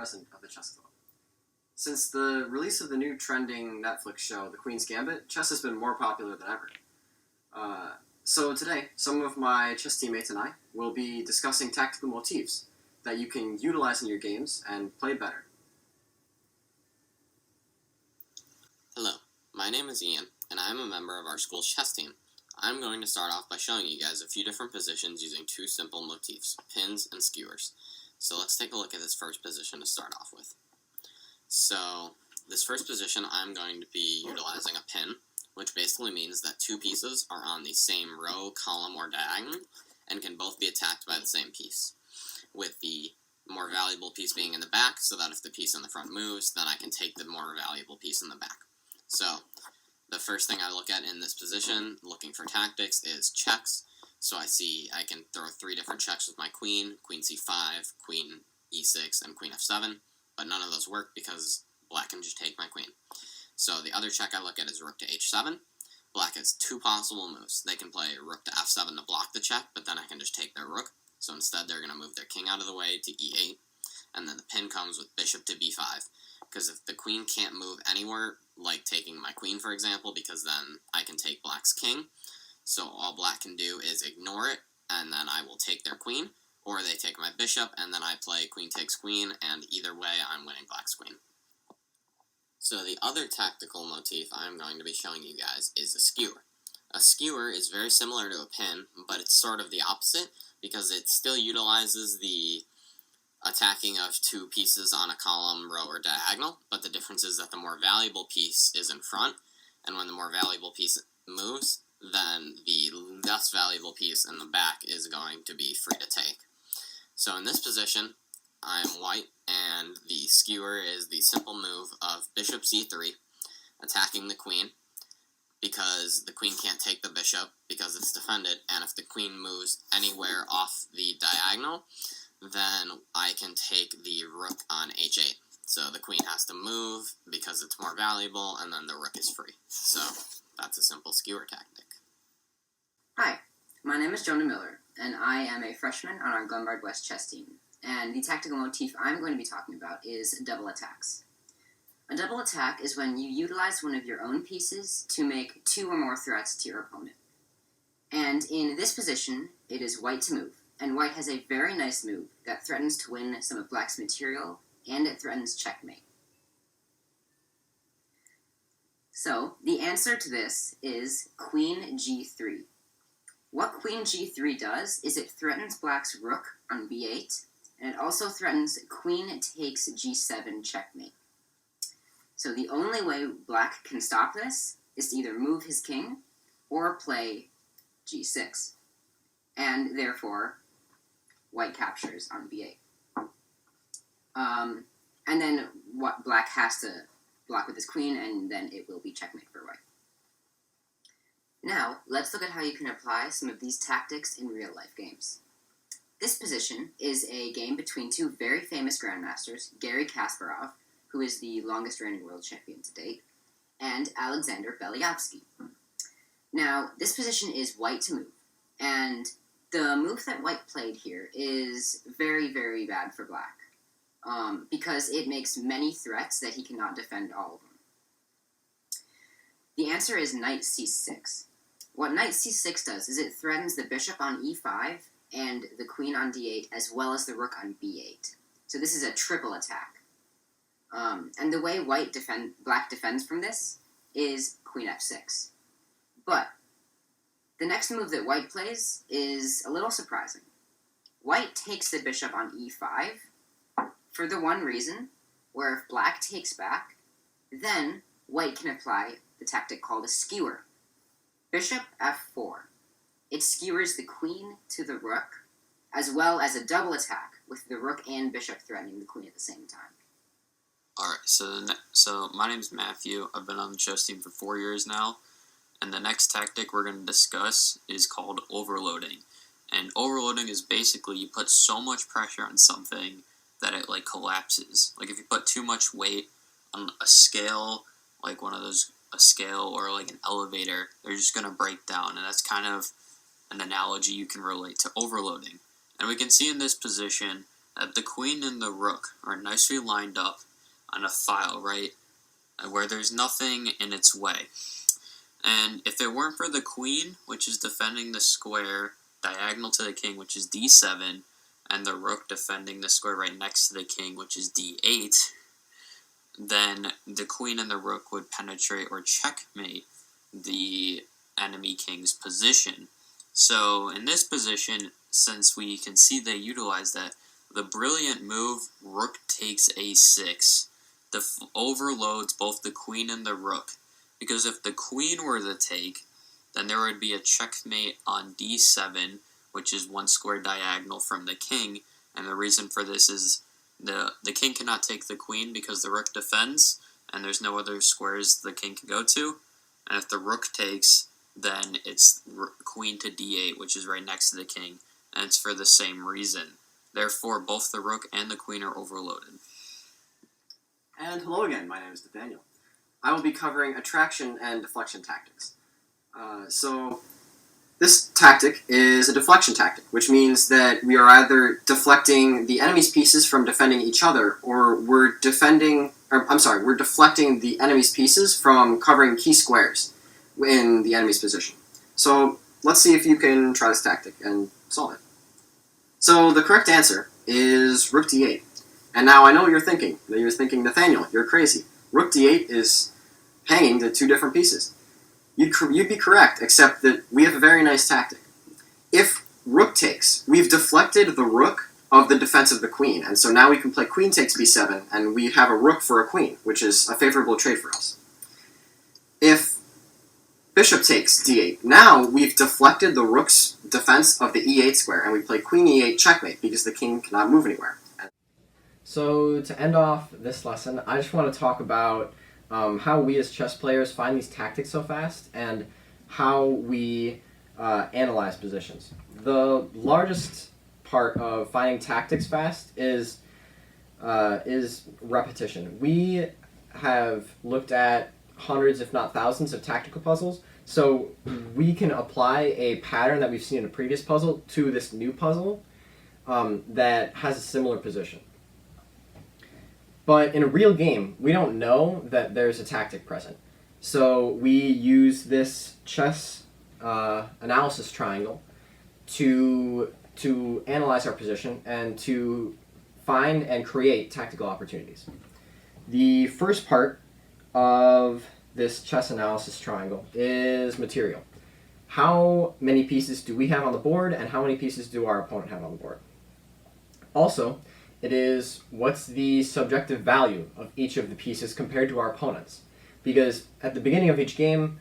president of the Chess Club. Since the release of the new trending Netflix show, The Queen's Gambit, chess has been more popular than ever. So today, some of my chess teammates and I will be discussing tactical motifs that you can utilize in your games and play better. Hello, my name is Ian, and I am a member of our school's chess team. I'm going to start off by showing you guys a few different positions using two simple motifs, pins and skewers. So let's take a look at this first position to start off with. So this first position, I'm going to be utilizing a pin, which basically means that two pieces are on the same row, column, or diagonal, and can both be attacked by the same piece, with the more valuable piece being in the back, so that if the piece in the front moves, then I can take the more valuable piece in the back. So the first thing I look at in this position, looking for tactics, is checks. So I see I can throw three different checks with my queen, queen c5, queen e6, and queen f7, but none of those work because black can just take my queen. So the other check I look at is rook to h7. Black has two possible moves. They can play rook to f7 to block the check, but then I can just take their rook. So instead they're going to move their king out of the way to e8, and then the pin comes with bishop to b5, because if the queen can't move anywhere, like taking my queen for example, because then I can take black's king, so all black can do is ignore it, and then I will take their queen, or they take my bishop, and then I play queen takes queen, and either way I'm winning black's queen. So the other tactical motif I'm going to be showing you guys is a skewer. A skewer is very similar to a pin, but it's sort of the opposite, because it still utilizes the attacking of two pieces on a column, row, or diagonal, but the difference is that the more valuable piece is in front, and when the more valuable piece moves, then the less valuable piece in the back is going to be free to take. So in this position, I'm white, and the skewer is the simple move of bishop c3, attacking the queen, because the queen can't take the bishop because it's defended, and if the queen moves anywhere off the diagonal, then I can take the rook on h8. So the queen has to move because it's more valuable, and then the rook is free. So that's a simple skewer tactic. Hi, my name is Jonah Miller, and I am a freshman on our Glenbard West chess team. And the tactical motif I'm going to be talking about is double attacks. A double attack is when you utilize one of your own pieces to make two or more threats to your opponent. And in this position, it is white to move, and white has a very nice move that threatens to win some of black's material, and it threatens checkmate. So, the answer to this is queen g3. What queen g3 does is it threatens black's rook on b8, and it also threatens queen takes g7 checkmate. So the only way black can stop this is to either move his king or play g6. And therefore, white captures on b8. And then what black has to block with his queen, and then it will be checkmate for white. Now, let's look at how you can apply some of these tactics in real-life games. This position is a game between two very famous grandmasters, Garry Kasparov, who is the longest-reigning world champion to date, and Alexander Belyavsky. Now, this position is white to move, and the move that white played here is very, very bad for black, because it makes many threats that he cannot defend all of them. The answer is knight c6. What knight c6 does is it threatens the bishop on e5 and the queen on d8, as well as the rook on b8. So this is a triple attack. And the way black defends from this is queen f6. But the next move that white plays is a little surprising. White takes the bishop on e5 for the one reason where if black takes back, then white can apply the tactic called a skewer. Bishop f4. It skewers the queen to the rook, as well as a double attack with the rook and bishop threatening the queen at the same time. Alright, so my name's Matthew. I've been on the chess team for 4 years now, and the next tactic we're going to discuss is called overloading. And overloading is basically you put so much pressure on something that it collapses. Like if you put too much weight on a scale, like a scale or like an elevator, they're just going to break down, and that's kind of an analogy you can relate to overloading. And we can see in this position that the queen and the rook are nicely lined up on a file, right? Where there's nothing in its way. And if it weren't for the queen, which is defending the square diagonal to the king, which is d7, and the rook defending the square right next to the king, which is d8, then the queen and the rook would penetrate or checkmate the enemy king's position. So in this position, since we can see they utilize that, the brilliant move rook takes a6 overloads both the queen and the rook. Because if the queen were to take, then there would be a checkmate on d7, which is one square diagonal from the king, and the reason for this is the king cannot take the queen because the rook defends, and there's no other squares the king can go to, and if the rook takes, then it's queen to d8, which is right next to the king, and it's for the same reason. Therefore, both the rook and the queen are overloaded. And hello again, my name is Nathaniel. I will be covering attraction and deflection tactics. So this tactic is a deflection tactic, which means that we are either deflecting the enemy's pieces from defending each other, or we're deflecting the enemy's pieces from covering key squares in the enemy's position. So let's see if you can try this tactic and solve it. So the correct answer is rook d8. And now I know what you're thinking. You're thinking, Nathaniel, you're crazy. Rook d8 is hanging to two different pieces. You'd be correct, except that we have a very nice tactic. If rook takes, we've deflected the rook of the defense of the queen, and so now we can play queen takes b7, and we have a rook for a queen, which is a favorable trade for us. If bishop takes d8, now we've deflected the rook's defense of the e8 square, and we play queen e8 checkmate, because the king cannot move anywhere. So to end off this lesson, I just want to talk about how we as chess players find these tactics so fast and how we analyze positions. The largest part of finding tactics fast is repetition. We have looked at hundreds, if not thousands, of tactical puzzles, so we can apply a pattern that we've seen in a previous puzzle to this new puzzle that has a similar position. But in a real game, we don't know that there's a tactic present. So we use this chess analysis triangle to analyze our position and to find and create tactical opportunities. The first part of this chess analysis triangle is material. How many pieces do we have on the board, and how many pieces do our opponent have on the board? Also, it is what's the subjective value of each of the pieces compared to our opponents. Because at the beginning of each game,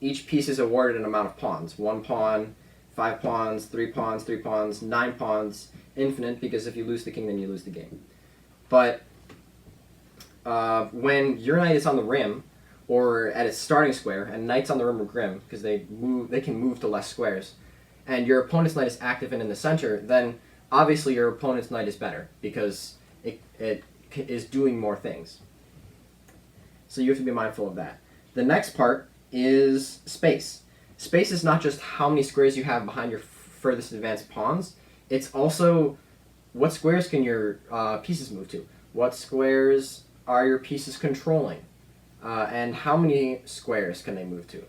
each piece is awarded an amount of pawns. 1 pawn, 5 pawns, 3 pawns, 3 pawns, 9 pawns, infinite, because if you lose the king, then you lose the game. But when your knight is on the rim, or at its starting square, and knight's on the rim or grim, because they can move to less squares, and your opponent's knight is active and in the center, then obviously your opponent's knight is better, because it is doing more things. So you have to be mindful of that. The next part is space. Space is not just how many squares you have behind your furthest advanced pawns, it's also what squares can your pieces move to? What squares are your pieces controlling? And how many squares can they move to?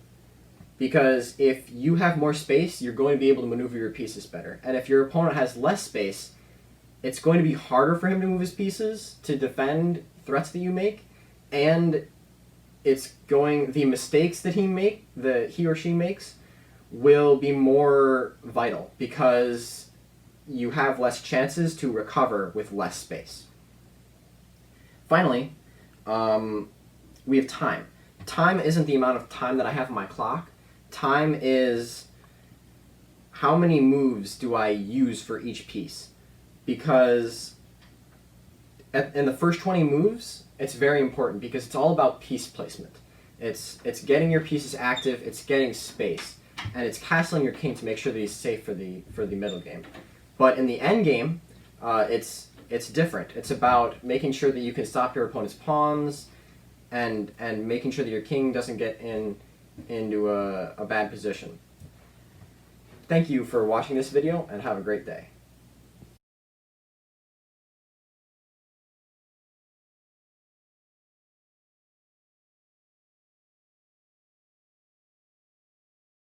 Because if you have more space, you're going to be able to maneuver your pieces better. And if your opponent has less space, it's going to be harder for him to move his pieces to defend threats that you make, and the mistakes that he or she makes will be more vital because you have less chances to recover with less space. Finally, we have time. Time isn't the amount of time that I have on my clock. Time is how many moves do I use for each piece. Because in the first 20 moves, it's very important because it's all about piece placement. It's getting your pieces active, it's getting space, and it's castling your king to make sure that he's safe for the middle game. But in the end game, it's different. It's about making sure that you can stop your opponent's pawns, and making sure that your king doesn't get into a bad position. Thank you for watching this video, and have a great day.